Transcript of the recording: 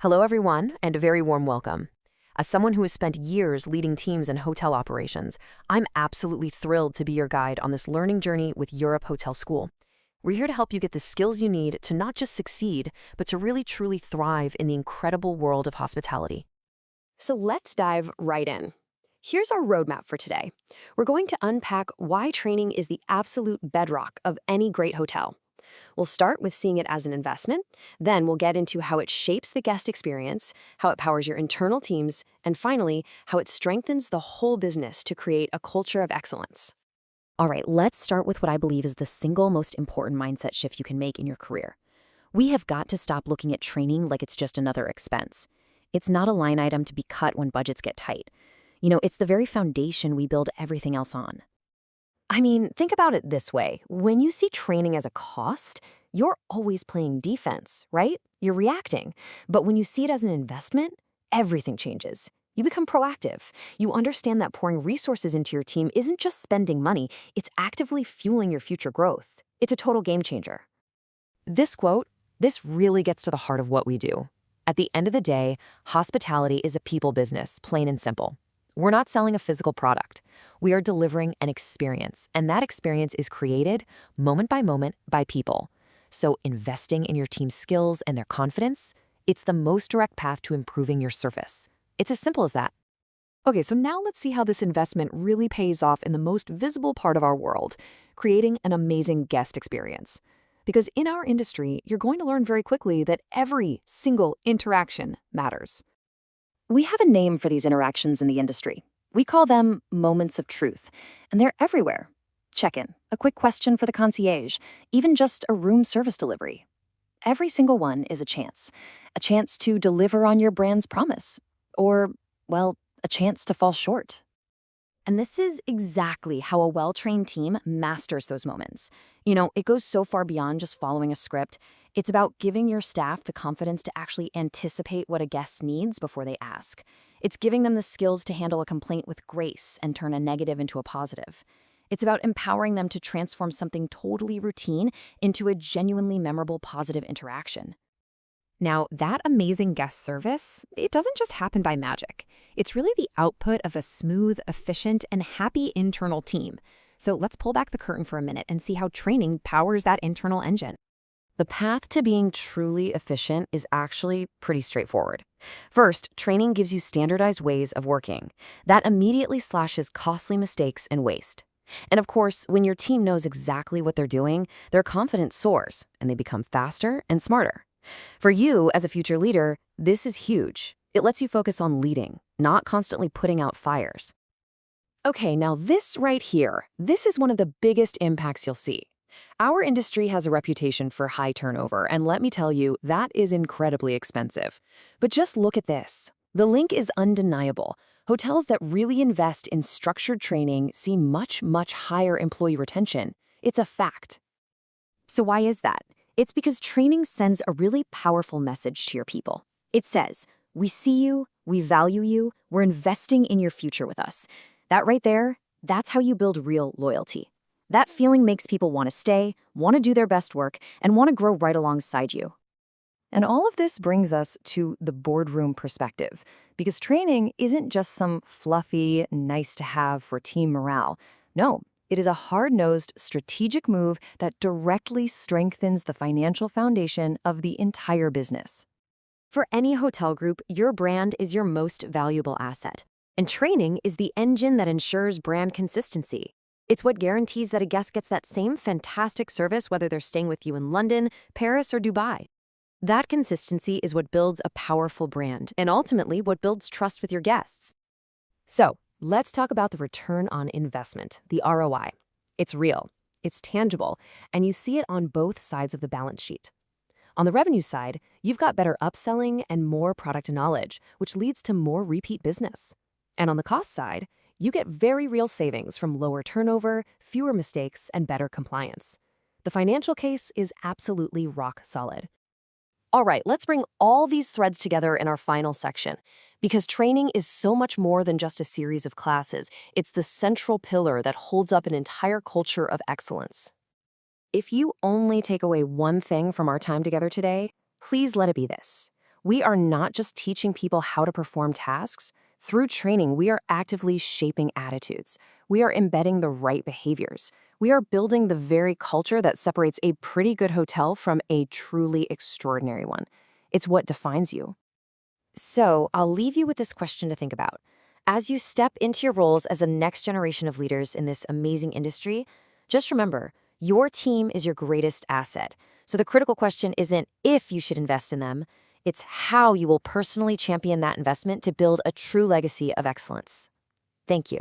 Hello, everyone, and a very warm welcome. As someone who has spent years leading teams in hotel operations, I'm absolutely thrilled to be your guide on this learning journey with Europe Hotel School. We're here to help you get the skills you need to not just succeed, but to really truly thrive in the incredible world of hospitality. So let's dive right in. Here's our roadmap for today. We're going to unpack why training is the absolute bedrock of any great hotel. We'll start with seeing it as an investment, then we'll get into how it shapes the guest experience, how it powers your internal teams, and finally, how it strengthens the whole business to create a culture of excellence. All right, let's start with what I believe is the single most important mindset shift you can make in your career. We have got to stop looking at training like it's just another expense. It's not a line item to be cut when budgets get tight. It's the very foundation we build everything else on. I mean, think about it this way. When you see training as a cost, you're always playing defense, right? You're reacting. But when you see it as an investment, everything changes. You become proactive. You understand that pouring resources into your team isn't just spending money, it's actively fueling your future growth. It's a total game changer. This really gets to the heart of what we do. At the end of the day, hospitality is a people business, plain and simple. We're not selling a physical product. We are delivering an experience, and that experience is created moment by people. So investing in your team's skills and their confidence, it's the most direct path to improving your service. It's as simple as that. Okay, so now let's see how this investment really pays off in the most visible part of our world, creating an amazing guest experience. Because in our industry, you're going to learn very quickly that every single interaction matters. We have a name for these interactions in the industry. We call them moments of truth, and they're everywhere. Check-in, a quick question for the concierge, even just a room service delivery. Every single one is a chance to deliver on your brand's promise, or, well, a chance to fall short. And this is exactly how a well-trained team masters those moments. It goes so far beyond just following a script. It's about giving your staff the confidence to actually anticipate what a guest needs before they ask. It's giving them the skills to handle a complaint with grace and turn a negative into a positive. It's about empowering them to transform something totally routine into a genuinely memorable positive interaction. Now, that amazing guest service, it doesn't just happen by magic. It's really the output of a smooth, efficient, and happy internal team. So let's pull back the curtain for a minute and see how training powers that internal engine. The path to being truly efficient is actually pretty straightforward. First, training gives you standardized ways of working. That immediately slashes costly mistakes and waste. And of course, when your team knows exactly what they're doing, their confidence soars, and they become faster and smarter. For you, as a future leader, this is huge. It lets you focus on leading, not constantly putting out fires. Okay, now this right here, this is one of the biggest impacts you'll see. Our industry has a reputation for high turnover, and let me tell you, that is incredibly expensive. But just look at this. The link is undeniable. Hotels that really invest in structured training see much higher employee retention. It's a fact. So why is that? It's because training sends a really powerful message to your people. It says, we see you, we value you, we're investing in your future with us. That right there, that's how you build real loyalty. That feeling makes people want to stay, want to do their best work, and want to grow right alongside you. And all of this brings us to the boardroom perspective, because training isn't just some fluffy, nice to have for team morale. No, it is a hard-nosed, strategic move that directly strengthens the financial foundation of the entire business. For any hotel group, your brand is your most valuable asset, and training is the engine that ensures brand consistency. It's what guarantees that a guest gets that same fantastic service whether they're staying with you in London, Paris, or Dubai. That consistency is what builds a powerful brand, and ultimately what builds trust with your guests. So, let's talk about the return on investment, the ROI. It's real, it's tangible, and you see it on both sides of the balance sheet. On the revenue side, you've got better upselling and more product knowledge, which leads to more repeat business. And on the cost side, you get very real savings from lower turnover, fewer mistakes, and better compliance. The financial case is absolutely rock solid. All right, let's bring all these threads together in our final section. Because training is so much more than just a series of classes. It's the central pillar that holds up an entire culture of excellence. If you only take away one thing from our time together today, please let it be this. We are not just teaching people how to perform tasks. Through training, we are actively shaping attitudes. We are embedding the right behaviors. We are building the very culture that separates a pretty good hotel from a truly extraordinary one. It's what defines you. So, I'll leave you with this question to think about. As you step into your roles as a next generation of leaders in this amazing industry, just remember, your team is your greatest asset. So the critical question isn't if you should invest in them, it's how you will personally champion that investment to build a true legacy of excellence. Thank you.